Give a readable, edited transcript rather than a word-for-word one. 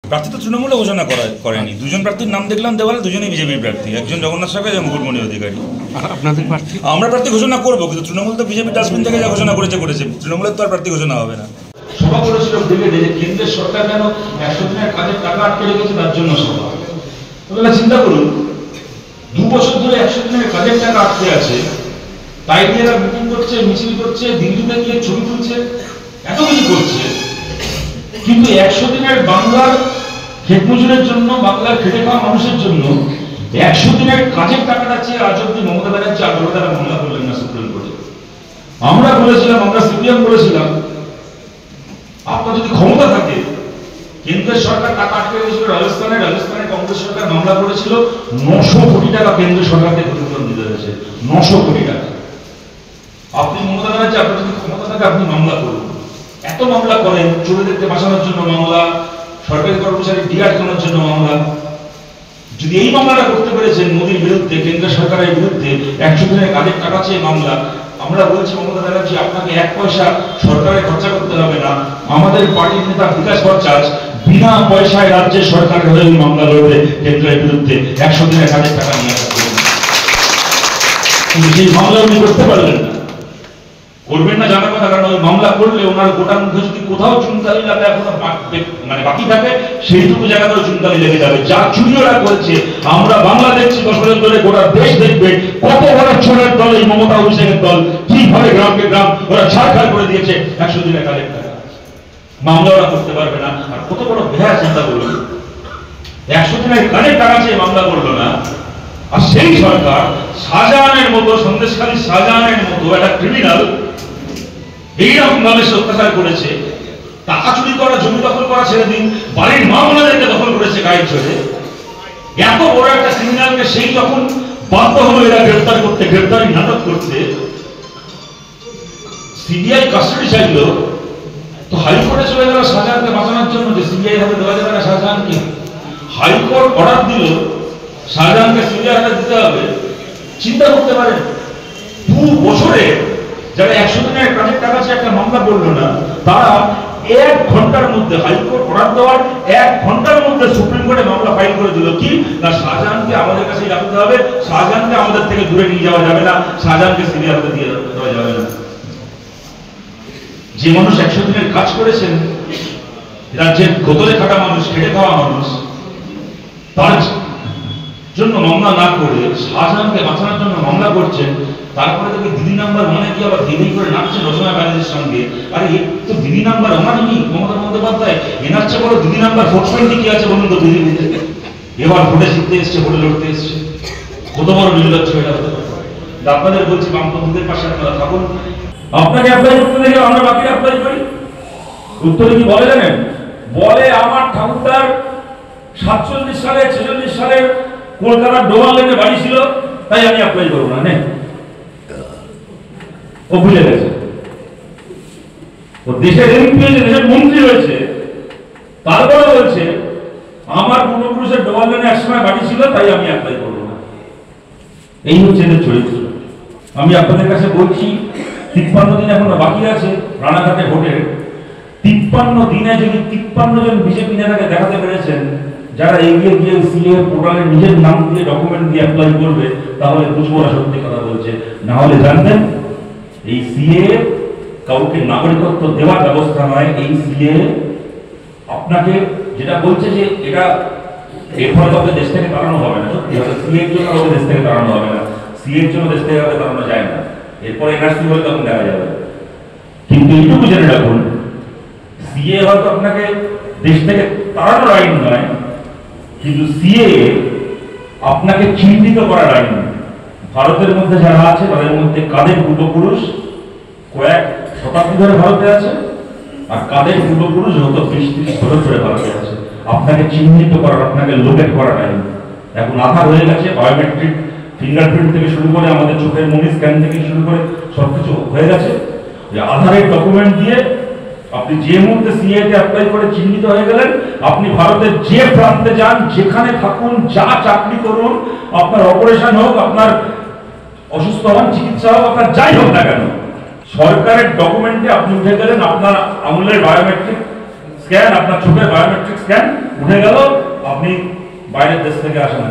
প্রার্থী তো তৃণমূলে ঘোষণা করেনি। দুজন প্রার্থীর নাম দেখলাম দেওয়ালে, দুজনেই বিজেপির প্রার্থী, একজন জগন্নাথ সরকার এবং মুকুটমণি অধিকারী। আপনাদের প্রার্থী? আমরা প্রার্থী ঘোষণা করবো, কিন্তু তৃণমূল তো বিজেপি ডাস্টবিন থেকে যা ঘোষণা করেছে, তৃণমূলের তো আর প্রার্থী ঘোষণা হবে না। সভা করেছিল ব্রিগেডে যে কেন্দ্রের সরকার কেন 100 দিনের কাজের টাকা আটকে রেখেছে, তার জন্য সভা। আপনারা চিন্তা করুন, 2 বছর ধরে 100 দিনের কাজের টাকা আটকে আছে, তাই দিয়ে এরা মিটিং করছে, মিছিল করছে, দিল্লিতে গিয়ে ছবি তুলছে, এত কিছু করছে, কিন্তু 100 দিনের বাংলার ক্ষেত মজুরের জন্য, বাংলার খেটে খাওয়া মানুষের জন্য 100 দিনের কাজের টাকাটা চেয়ে আজ অব্দি মমতা ব্যানার্জি আগ্রহ দ্বারা মামলা করলেন না সুপ্রিম কোর্টে। আমরা বলেছিলাম, আমরা সিপিএম বলেছিলাম, আপনার যদি ক্ষমতা থাকে, কেন্দ্রের সরকার টাকা আটকে রেখেছিল রাজস্থানে কংগ্রেস সরকার মামলা করেছিল, 900 কোটি টাকা কেন্দ্র সরকারকে ক্ষতিপূরণ দিতে হয়েছে, 900 কোটি টাকা। আপনি মমতা ব্যানার্জি, আপনার যদি ক্ষমতা থাকে আপনি মামলা করুন, এত মামলা করেন, চোরেদেরকে বাঁচানোর জন্য মামলা, সরকারি কর্মচারী ডিআরকানোর জন্য মামলা। যদি এই মামলাটা করতে পেরেছেন মোদীর বিরুদ্ধে, কেন্দ্র সরকারের বিরুদ্ধে 100 দিনের কাজের টাকা চেয়ে মামলা, আমরা বলছি মমতা ব্যানার্জি, আপনাকে 1 পয়সা সরকারে খরচা করতে হবে না। আমাদের পার্টির নেতা বিকাশ ভট্টাচার্য বিনা পয়সায় রাজ্যের সরকারের হয়ে মামলা লড়বে কেন্দ্রের বিরুদ্ধে, 100 দিনের কাজের টাকা নিয়ে আসবে। কিন্তু সেই মামলা উনি করতে পারলেন না, করবেন না জানার কথা, কারণ ওই মামলা করলে ওনার গোটা মুখে যদি কোথাও চুনকালি লাগে এখনো মানে বাকি থাকে, সেইটুকু জায়গাতেও চুনকালি লেগে যাবে। যা চুরি ওরা করেছে আমরা বাংলা দেখছি 10 বছর ধরে, গোটা দেশ দেখবে কত বড় চোরের দল এই মমতা অভিষেকের দল, কিভাবে গ্রামকে গ্রাম ওরা ছাড়খাড় করে দিয়েছে 100 দিনের কাজের টাকা। মামলা ওরা করতে পারবে না। আর কত বড় বেহায়া চিন্তা করুন, 100 দিনের কাজের টাকা চেয়ে মামলা করলো না, আর সেই সরকার শাহজাহানের মতো, সন্দেশখালী শাহজাহানের মতো একটা ক্রিমিনাল এইরকম ভাবে অত্যাচার করেছে, টাকা চুরি করা, জমি দখল করা ছেড়ে দিন, বাড়ির মামলাদেরকে দখল করেছে গায়ে চড়ে। এত বড় একটা ক্রিমিনালকে সেই যখন বাধ্য হলো এরা গ্রেফতার করতে, গ্রেফতারি নাটক করতে, সিবিআই কাস্টডি চাইলো, তো হাইকোর্টে চলে গেল শাহজাহানকে বাঁচানোর জন্য, যে সিবিআই হাতে দেওয়া যাবে না শাহজাহানকে। হাইকোর্ট অর্ডার দিল শাহজাহানকে সিবিআই হাতে দিতে হবে। চিন্তা করতে পারেন, 2 বছরে যারা 100 দিনের কাজের টাকা চেয়ে একটা মামলা করলো না, তারা 1 ঘন্টার মধ্যে, হাইকোর্ট অর্ডার দেওয়ার 1 ঘন্টার মধ্যে সুপ্রিম কোর্টে মামলা ফাইল করে দিল। কি না, শাহজাহানকে আমাদের কাছেই রাখতে হবে, শাহজাহানকে আমাদের থেকে দূরে নিয়ে যাওয়া যাবে না, শাহজাহানকে সিবিআই হাতে দিয়ে দেওয়া যাবে না। যে মানুষ 100 দিনের কাজ করেছেন, রাজ্যের গোতরে খাটা মানুষ, খেটে খাওয়া মানুষ, তার জন্য মামলা না করে শাহজাহানকে বাঁচানোর জন্য মামলা করছেন। তারপরে থেকে দিদি নাম্বার 1-এ কি আবার দিদি করে নাচছেন রচনা ব্যানার্জির সঙ্গে। আরে এই তো দিদি নাম্বার 1-ই মমতা বন্দ্যোপাধ্যায়, এনার চেয়ে বড় দিদি নাম্বার 420 কি আছে বলুন তো দিদিতে। এবার ভোটে জিততে এসছে, ভোটে লড়তে এসছে, কত বড় নির্লজ্জ এটা হতে পারে। আপনাদের বলছি, বামপন্থীদের পাশে আপনারা থাকুন। আপনাকে অ্যাপ্লাই করতে দেখে আমরা বাকি অ্যাপ্লাই করি। উত্তরে কি বলে জানেন? বলে আমার ঠাকুরদার 47 সালে 46 সালে কলকাতার ডোমার লেনে বাড়ি ছিল, তাই আমি অ্যাপ্লাই করবো না। ও ভুলে গেছে, ও দেশের এমপি হয়েছে, দেশের মন্ত্রী হয়েছে, তারপরে বলছে আমার পূর্বপুরুষের ডোমার লেনে একসময় বাড়ি ছিল, তাই আমি অ্যাপ্লাই করবো না। এই হচ্ছে এদের চরিত্র। আমি আপনাদের কাছে বলছি, 53 দিন এখনো বাকি আছে রানাঘাটে ভোটের। 53 দিনে যদি 53 জন বিজেপি নেতাকে দেখাতে পেরেছেন যারা এগিয়ে গিয়ে সিএ পোর্টালে নিজের নাম দিয়ে ডকুমেন্ট দিয়ে অ্যাপ্লাই করবে, তাহলে বুঝবো ওরা সত্যি কথা বলছে। না হলে জানতেন, এই সিএ কাউকে নাগরিকত্ব দেওয়ার ব্যবস্থা নয়। এই সিএ আপনাকে যেটা বলছে যে এটা এরপরে কাউকে দেশ থেকে তাড়ানো হবে না, সত্যি হবে, সিএর জন্য কাউকে দেশ থেকে তাড়ানো হবে না, সিএর জন্য দেশ থেকে কাউকে তাড়ানো যায় না। এরপরে এনআরসি হলে তখন দেখা যাবে। কিন্তু এইটুকু জেনে রাখুন, সিএ হয়তো আপনাকে দেশ থেকে তাড়ানোর আইন নয়, কিন্তু সিএ আপনাকে চিহ্নিত করার আইন। ভারতের মধ্যে যারা আছে তাদের মধ্যে কাদের পূর্বপুরুষ কয়েক শতাব্দী ধরে ভারতে আছে, আর কাদের পূর্বপুরুষ যত 20-30 বছর ধরে ভারতে আছে, আপনাকে চিহ্নিত করার, আপনাকে লোকেট করার আইন। এখন আধার হয়ে গেছে, বায়োমেট্রিক, ফিঙ্গারপ্রিন্ট থেকে শুরু করে আমাদের চোখের মনি স্ক্যান থেকে শুরু করে সবকিছু হয়ে গেছে। আধারের ডকুমেন্ট দিয়ে আপনি যে মুহূর্তে সিএতে অ্যাপ্লাই করে চিহ্নিত হয়ে গেলেন, আপনি ভারতের যে প্রান্তে যান, যেখানে থাকুন, যা চাকরি করুন, আপনার অপারেশন হোক, আপনার অসুস্থ হন, চিকিৎসা হোক, আপনার যাই হোক না কেন, সরকারের ডকুমেন্টে আপনি উঠে গেলেন, আপনার আঙুলের বায়োমেট্রিক স্ক্যান, আপনার চোখের বায়োমেট্রিক স্ক্যান উঠে গেল, আপনি বাইরের দেশ থেকে আসেন।